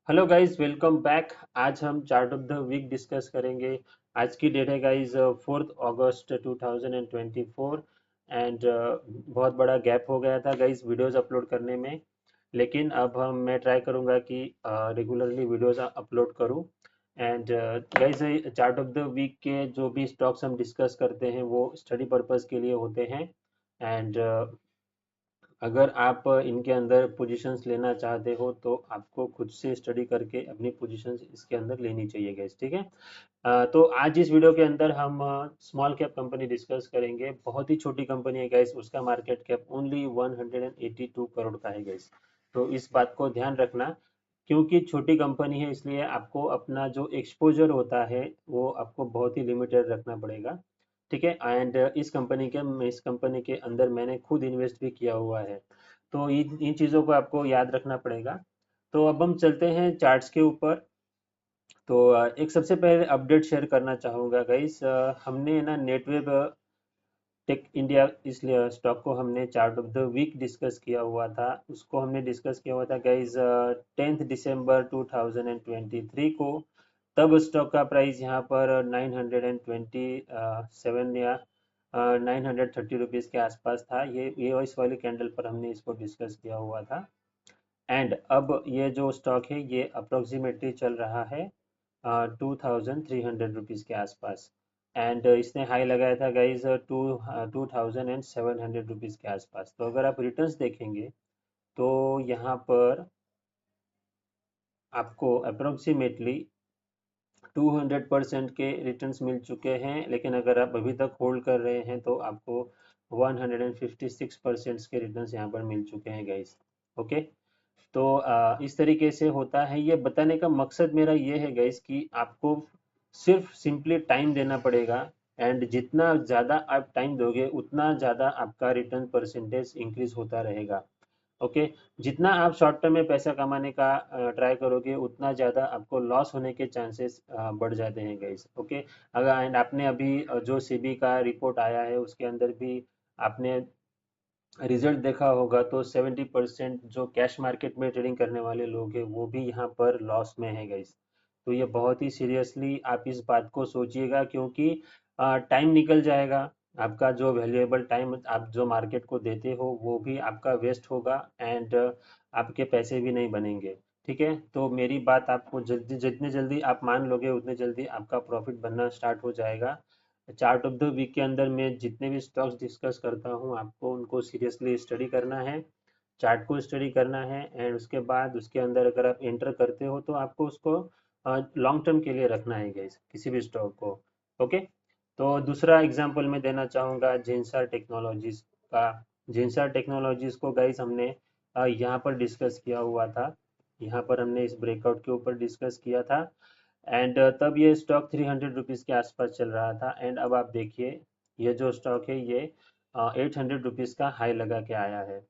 Hello guys, welcome back. आज हम chart of the week discuss करेंगे। आज की डेट है गाइस 4 अगस्त 2024। एंड बहुत बड़ा गैप हो गया था गाइस वीडियोस अपलोड करने में। लेकिन अब मैं ट्राई करूंगा कि रेगुलरली वीडियोस अपलोड करूं। And guys, chart of the week के जो भी स्टॉक्स हम डिस्कस करते हैं वो स्टडी पर्पस के लिए होते हैं। एंड अगर आप इनके अंदर पोजीशंस लेना चाहते हो तो आपको खुद से स्टडी करके अपनी पोजीशंस इसके अंदर लेनी चाहिए गैस, ठीक है। तो आज इस वीडियो के अंदर हम स्मॉल कैप कंपनी डिस्कस करेंगे। बहुत ही छोटी कंपनी है गैस, उसका मार्केट कैप ओनली 182 करोड़ का है गैस। तो इस बात को ध्यान रखना, क्योंकि छोटी कंपनी है इसलिए आपको अपना जो एक्सपोजर होता है वो आपको बहुत ही लिमिटेड रखना पड़ेगा, ठीक है। एंड इस कंपनी के अंदर मैंने खुद इन्वेस्ट भी किया हुआ है। तो इन चीज़ों को आपको याद रखना पड़ेगा। तो अब हम चलते हैं चार्ट्स के ऊपर। तो एक सबसे पहले अपडेट शेयर करना चाहूँगा गाइस। हमने ना नेटवेब टेक इंडिया इसलिए स्टॉक को हमने chart of the week discuss किया हुआ था। उसको हमने डिस्कस किया हुआ था गाइस 10 दिसंबर 2023 को। तब स्टॉक का प्राइस यहाँ पर 927 या 930 रुपीज़ के आसपास था। ये इस वाली कैंडल पर हमने इसको डिस्कस किया हुआ था। एंड अब ये जो स्टॉक है ये अप्रोक्सीमेटली चल रहा है 2300 रुपीज़ के आसपास। एंड इसने हाई लगाया था गाइज 2700 रुपीज़ के आसपास। तो अगर आप रिटर्न्स देखेंगे तो यहाँ पर आपको अप्रोक्सीमेटली 200% के रिटर्न्स मिल चुके हैं। लेकिन अगर आप अभी तक होल्ड कर रहे हैं तो आपको 156% के रिटर्न्स यहाँ पर मिल चुके हैं गाइस। ओके। तो इस तरीके से होता है। ये बताने का मकसद मेरा ये है गाइस कि आपको सिर्फ सिंपली टाइम देना पड़ेगा। एंड जितना ज़्यादा आप टाइम दोगे उतना ज़्यादा आपका रिटर्न परसेंटेज इंक्रीज होता रहेगा। ओके। जितना आप शॉर्ट टर्म में पैसा कमाने का ट्राई करोगे उतना ज़्यादा आपको लॉस होने के चांसेस बढ़ जाते हैं गाइस। ओके। अगर एंड आपने अभी जो सेबी का रिपोर्ट आया है उसके अंदर भी आपने रिजल्ट देखा होगा तो 70% जो कैश मार्केट में ट्रेडिंग करने वाले लोग हैं वो भी यहाँ पर लॉस में है गाइस। तो ये बहुत ही सीरियसली आप इस बात को सोचिएगा, क्योंकि टाइम निकल जाएगा। आपका जो वैल्यूएबल टाइम आप जो मार्केट को देते हो वो भी आपका वेस्ट होगा। एंड आपके पैसे भी नहीं बनेंगे, ठीक है। तो मेरी बात आपको जल्दी, जितने जल्दी आप मान लोगे उतने जल्दी आपका प्रॉफिट बनना स्टार्ट हो जाएगा। चार्ट ऑफ द वीक के अंदर मैं जितने भी स्टॉक्स डिस्कस करता हूँ आपको उनको सीरियसली स्टडी करना है, चार्ट को स्टडी करना है। एंड उसके बाद उसके अंदर अगर आप एंटर करते हो तो आपको उसको लॉन्ग टर्म के लिए रखना है गाइस, किसी भी स्टॉक को। ओके। तो दूसरा एग्जांपल मैं देना चाहूँगा जेंसर टेक्नोलॉजीज का। जेंसर टेक्नोलॉजीज को गाइस हमने यहाँ पर डिस्कस किया हुआ था। यहाँ पर हमने इस ब्रेकआउट के ऊपर डिस्कस किया था। एंड तब ये स्टॉक 300 रुपीज़ के आसपास चल रहा था। एंड अब आप देखिए ये जो स्टॉक है ये 800 रुपीज़ का हाई लगा के आया है।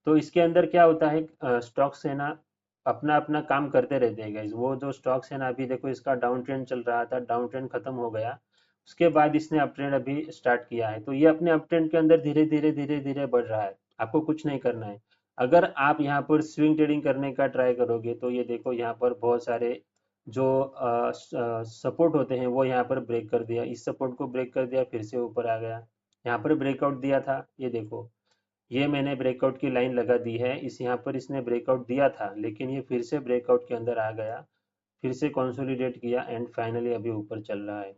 तो इसके अंदर क्या होता है, स्टॉक्स है ना अपना अपना काम करते रहते हैं गाइस। वो जो स्टॉक्स है ना, अभी देखो इसका डाउन ट्रेंड चल रहा था, डाउन ट्रेंड खत्म हो गया। उसके बाद इसने अप ट्रेंड अभी स्टार्ट किया है। तो ये अपने अप ट्रेंड के अंदर धीरे धीरे धीरे धीरे बढ़ रहा है। आपको कुछ नहीं करना है। अगर आप यहाँ पर स्विंग ट्रेडिंग करने का ट्राई करोगे तो ये देखो यहाँ पर बहुत सारे जो सपोर्ट होते हैं वो यहाँ पर ब्रेक कर दिया, इस सपोर्ट को ब्रेक कर दिया, फिर से ऊपर आ गया। यहाँ पर ब्रेकआउट दिया था, ये देखो ये मैंने ब्रेकआउट की लाइन लगा दी है। इस यहाँ पर इसने ब्रेकआउट दिया था लेकिन ये फिर से ब्रेकआउट के अंदर आ गया, फिर से कंसोलिडेट किया एंड फाइनली अभी ऊपर चल रहा है।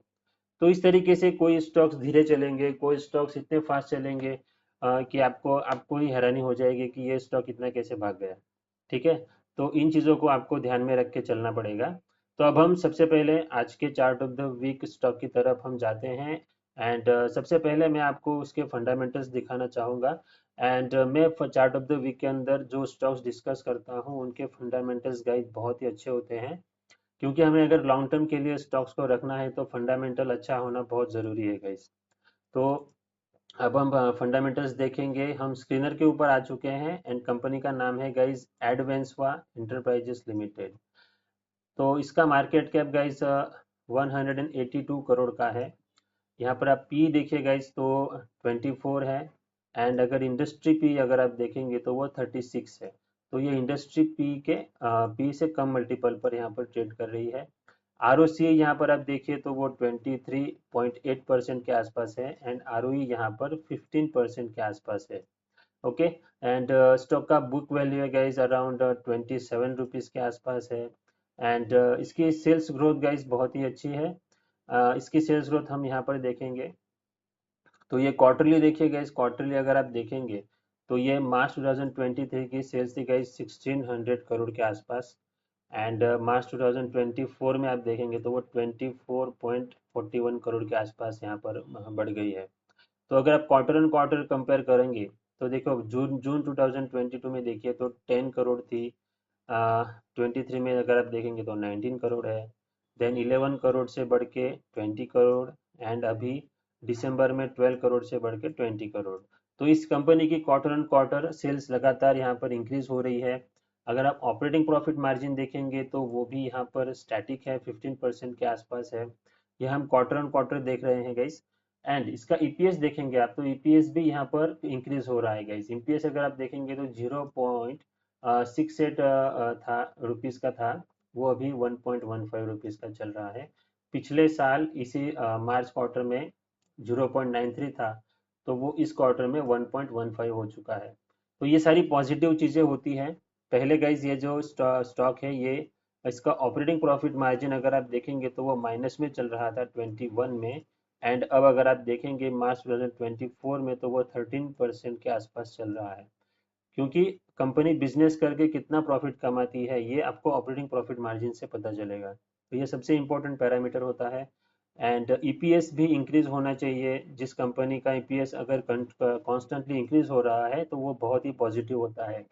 तो इस तरीके से कोई स्टॉक्स धीरे चलेंगे, कोई स्टॉक्स इतने फास्ट चलेंगे कि आपको ही हैरानी हो जाएगी कि ये स्टॉक इतना कैसे भाग गया, ठीक है। तो इन चीज़ों को आपको ध्यान में रख के चलना पड़ेगा। तो अब हम सबसे पहले आज के chart of the week stock की तरफ हम जाते हैं। एंड सबसे पहले मैं आपको उसके फंडामेंटल्स दिखाना चाहूँगा। एंड मैं चार्ट ऑफ द वीक के अंदर जो स्टॉक्स डिस्कस करता हूँ उनके फंडामेंटल्स गाइड बहुत ही अच्छे होते हैं, क्योंकि हमें अगर लॉन्ग टर्म के लिए स्टॉक्स को रखना है तो फंडामेंटल अच्छा होना बहुत ज़रूरी है गाइस। तो अब हम फंडामेंटल्स देखेंगे। हम स्क्रीनर के ऊपर आ चुके हैं एंड कंपनी का नाम है गाइस एडवेंसवा इंटरप्राइजेस लिमिटेड। तो इसका मार्केट कैप गाइस 182 करोड़ का है। यहाँ पर आप पी देखिए गाइस तो 24 है। एंड अगर इंडस्ट्री पी अगर आप देखेंगे तो वो 36 है। तो ये इंडस्ट्री पी के पी से कम मल्टीपल पर यहाँ पर ट्रेड कर रही है। आरओसी यहाँ पर आप देखिए तो वो 23.8% के आसपास है एंड आरओई यहाँ पर 15% के आसपास है। ओके, एंड स्टॉक का बुक वैल्यू है गाइज अराउंड 27 रुपीज़ के आसपास है। एंड इसकी सेल्स ग्रोथ गाइज बहुत ही अच्छी है। इसकी सेल्स ग्रोथ हम यहाँ पर देखेंगे तो ये क्वार्टरली देखिएगा, इस क्वार्टरली अगर आप देखेंगे तो ये मार्च 2023 की सेल्स थी गाइज 1600 करोड़ के आसपास एंड मार्च 2024 में आप देखेंगे तो वो 24.41 करोड़ के आसपास यहाँ पर बढ़ गई है। तो अगर आप क्वार्टर एंड क्वार्टर कंपेयर करेंगे तो देखो जून जून 2022 में देखिए तो 10 करोड़ थी, 23 में अगर आप देखेंगे तो 19 करोड़ है, देन 11 करोड़ से बढ़ के 20 करोड़ एंड अभी दिसंबर में 12 करोड़ से बढ़ के 20 करोड़। तो इस कंपनी की क्वार्टर एंड क्वार्टर सेल्स लगातार यहाँ पर इंक्रीज हो रही है। अगर आप ऑपरेटिंग प्रॉफिट मार्जिन देखेंगे तो वो भी यहाँ पर स्टैटिक है, 15% के आसपास है। ये हम क्वार्टर ऑन क्वार्टर देख रहे हैं गाइस। एंड इसका ईपीएस देखेंगे आप तो ईपीएस भी यहाँ पर इंक्रीज हो रहा है गाइस। ईपीएस अगर आप देखेंगे तो 0.68 था रुपीस का था, वो अभी 1.15 रुपीस का चल रहा है। पिछले साल इसी मार्च क्वार्टर में 0.93 था, तो वो इस क्वार्टर में 1.15 हो चुका है। तो ये सारी पॉजिटिव चीज़ें होती हैं। पहले गाइज ये जो स्टॉक है ये इसका ऑपरेटिंग प्रॉफिट मार्जिन अगर आप देखेंगे तो वो माइनस में चल रहा था 21 में एंड अब अगर आप देखेंगे मार्च 2024 में तो वो 13% के आसपास चल रहा है। क्योंकि कंपनी बिजनेस करके कितना प्रॉफिट कमाती है ये आपको ऑपरेटिंग प्रॉफिट मार्जिन से पता चलेगा। तो ये सबसे इम्पोर्टेंट पैरामीटर होता है। एंड ईपीएस भी इंक्रीज होना चाहिए। जिस कंपनी का ईपीएस अगर कॉन्स्टेंटली इंक्रीज हो रहा है तो वो बहुत ही पॉजिटिव होता है।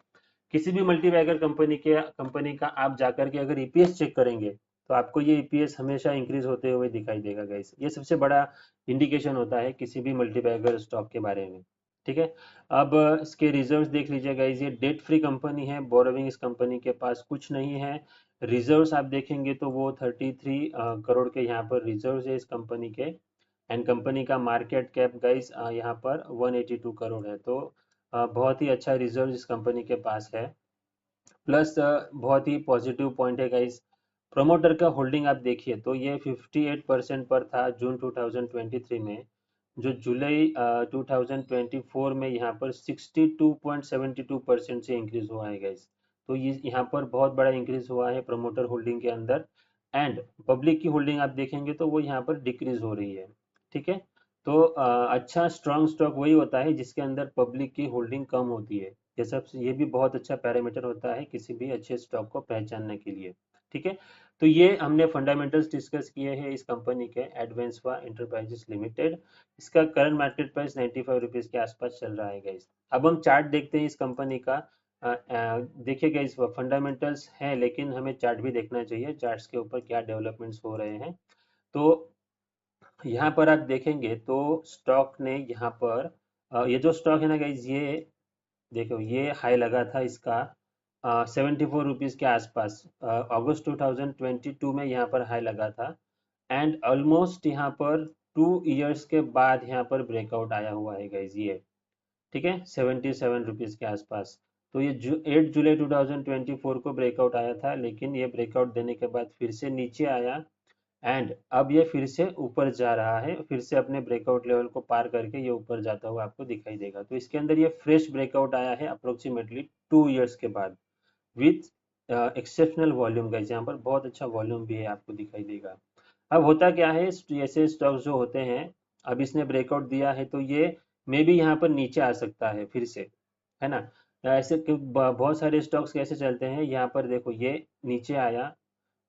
किसी भी मल्टीबैगर कंपनी का आप जाकर के अगर ईपीएस चेक करेंगे तो आपको ये ईपीएस हमेशा इंक्रीज होते हुए दिखाई देगा गाइस। ये सबसे बड़ा इंडिकेशन होता है किसी भी मल्टीबैगर स्टॉक के बारे में। ठीक है, अब इसके रिजर्व्स देख लीजिए गाइस। ये डेट फ्री कंपनी है, बोरोविंग इस कंपनी के पास कुछ नहीं है। रिजर्व्स आप देखेंगे तो वो 33 करोड़ के यहाँ पर रिजर्व्स है इस कंपनी के। एंड कंपनी का मार्केट कैप गाइस यहाँ पर 182 करोड़ है। तो बहुत ही अच्छा रिजर्व इस कंपनी के पास है। प्लस बहुत ही पॉजिटिव पॉइंट है गाइस, प्रमोटर का होल्डिंग आप देखिए तो ये 58% पर था जून 2023 में, जो जुलाई 2024 में यहाँ पर 62.72% से इंक्रीज हुआ है गाइस। तो ये यहाँ पर बहुत बड़ा इंक्रीज हुआ है प्रमोटर होल्डिंग के अंदर। एंड पब्लिक की होल्डिंग आप देखेंगे तो वो यहाँ पर डिक्रीज हो रही है। ठीक है, तो अच्छा स्ट्रॉन्ग स्टॉक वही होता है जिसके अंदर पब्लिक की होल्डिंग कम होती है। ये भी बहुत अच्छा पैरामीटर होता है किसी भी अच्छे स्टॉक को पहचानने के लिए। ठीक है, तो ये हमने फंडामेंटल्स डिस्कस किए हैं इस कंपनी के, एडवांसवा एंटरप्राइजेस लिमिटेड। इसका करंट मार्केट प्राइस 95 रुपीज़ के आसपास चल रहा है गाइस। अब हम चार्ट देखते हैं इस कंपनी का। देखिए गाइस, फंडामेंटल्स हैं लेकिन हमें चार्ट भी देखना चाहिए, चार्ट्स के ऊपर क्या डेवलपमेंट्स हो रहे हैं। तो यहाँ पर आप देखेंगे तो स्टॉक ने यहाँ पर ये जो स्टॉक है ना गाइज, ये देखो ये हाई लगा था इसका 74 रुपीज़ के आसपास अगस्त 2022 में यहाँ पर हाई लगा था। एंड ऑलमोस्ट यहाँ पर 2 इयर्स के बाद यहाँ पर ब्रेकआउट आया हुआ है गाइज ये। ठीक है, 77 रुपीज़ के आसपास। तो ये 8 जुलाई 2024 को ब्रेकआउट आया था, लेकिन ये ब्रेकआउट देने के बाद फिर से नीचे आया एंड अब ये फिर से ऊपर जा रहा है, फिर से अपने ब्रेकआउट लेवल को पार करके ये ऊपर जाता हुआ आपको दिखाई देगा। तो इसके अंदर ये फ्रेश ब्रेकआउट आया है अप्रोक्सीमेटली 2 इयर्स के बाद विथ एक्सेप्शनल वॉल्यूम गाइस। यहाँ पर बहुत अच्छा वॉल्यूम भी है, आपको दिखाई देगा। अब होता क्या है, ऐसे स्टॉक्स जो होते हैं, अब इसने ब्रेकआउट दिया है तो ये मे भी यहाँ पर नीचे आ सकता है फिर से, है ना। ऐसे बहुत सारे स्टॉक्स कैसे चलते हैं, यहाँ पर देखो ये नीचे आया,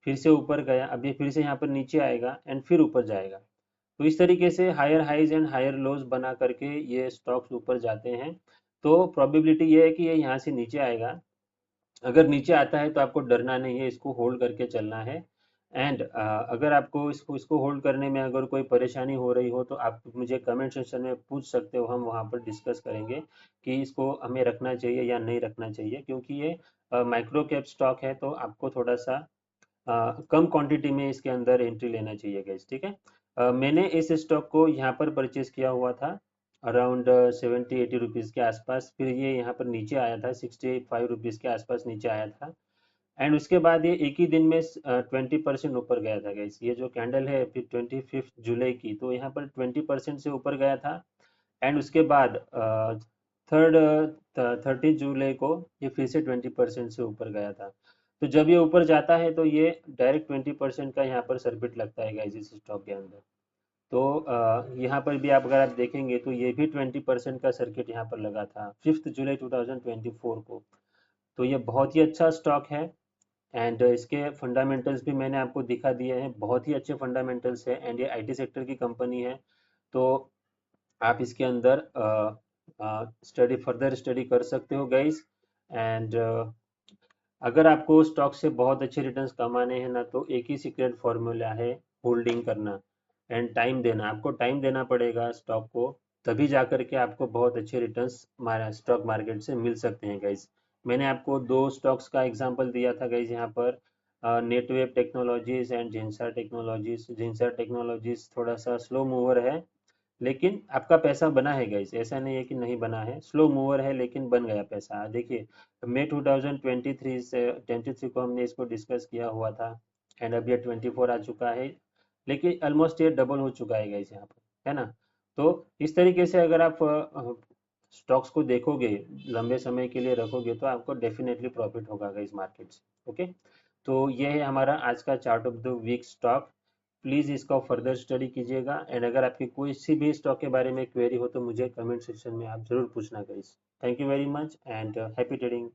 फिर से ऊपर गया, अब ये फिर से यहाँ पर नीचे आएगा एंड फिर ऊपर जाएगा। तो इस तरीके से higher highs and higher lows बना करके ये स्टॉक्स ऊपर जाते हैं। तो प्रोबेबिलिटी ये है कि ये यहाँ से नीचे आएगा। अगर नीचे आता है तो आपको डरना नहीं है, इसको होल्ड करके चलना है। एंड अगर आपको इसको इसको होल्ड करने में अगर कोई परेशानी हो रही हो तो आप मुझे कमेंट सेक्शन में पूछ सकते हो, हम वहाँ पर डिस्कस करेंगे कि इसको हमें रखना चाहिए या नहीं रखना चाहिए। क्योंकि ये माइक्रो कैप स्टॉक है तो आपको थोड़ा सा कम क्वांटिटी में इसके अंदर एंट्री लेना चाहिए गाइस। ठीक है, मैंने इस स्टॉक को यहाँ पर परचेज किया हुआ था अराउंड 70-80 रुपीज़ के आसपास, फिर ये यहाँ पर नीचे आया था 65 रुपीज़ के आसपास नीचे आया था। एंड उसके बाद ये एक ही दिन में 20% ऊपर गया था गाइस। ये जो कैंडल है फिर 25 जुलाई की, तो यहाँ पर 20% से ऊपर गया था। एंड उसके बाद थर्ड 30 जुलाई को ये फिर से 20% से ऊपर गया था। तो जब ये ऊपर जाता है तो ये डायरेक्ट 20% का यहाँ पर सर्किट लगता है गाइस इस स्टॉक के अंदर। तो यहाँ पर भी आप अगर आप देखेंगे तो ये भी 20% का सर्किट यहाँ पर लगा था 5 जुलाई 2024 को। तो ये बहुत ही अच्छा स्टॉक है। एंड इसके फंडामेंटल्स भी मैंने आपको दिखा दिए हैं, बहुत ही अच्छे फंडामेंटल्स है। एंड ये आईटी सेक्टर की कंपनी है। तो आप इसके अंदर स्टडी फर्दर स्टडी कर सकते हो गाइस। एंड अगर आपको स्टॉक से बहुत अच्छे रिटर्न्स कमाने हैं ना, तो एक ही सीक्रेट फॉर्मूला है, होल्डिंग करना एंड टाइम देना। आपको टाइम देना पड़ेगा स्टॉक को, तभी जा करके आपको बहुत अच्छे रिटर्न्स स्टॉक मार्केट से मिल सकते हैं गाइज। मैंने आपको दो स्टॉक्स का एग्जांपल दिया था गाइज यहाँ पर, नेटवेव टेक्नोलॉजीज एंड जिंसार टेक्नोलॉजीज। जिंसार टेक्नोलॉजीज थोड़ा सा स्लो मूवर है, लेकिन आपका पैसा बना है गाइस, ऐसा नहीं है कि नहीं बना है। स्लो मूवर है लेकिन बन गया पैसा। देखिए मई 2023 से 23 को हमने इसको डिस्कस किया हुआ था, एंड अब ये 24 आ चुका है, लेकिन ऑलमोस्ट ये डबल हो चुका है गाइस यहाँ पर, है ना। तो इस तरीके से अगर आप स्टॉक्स को देखोगे, लंबे समय के लिए रखोगे, तो आपको डेफिनेटली प्रॉफिट होगा गाइस मार्केट से। ओके, तो ये है हमारा आज का chart of the week stock. Please इसका फर्दर स्टडी कीजिएगा। एंड अगर आपकी कोई सी भी स्टॉक के बारे में क्वेरी हो तो मुझे कमेंट सेक्शन में आप ज़रूर पूछना guys. Thank you very much and happy trading.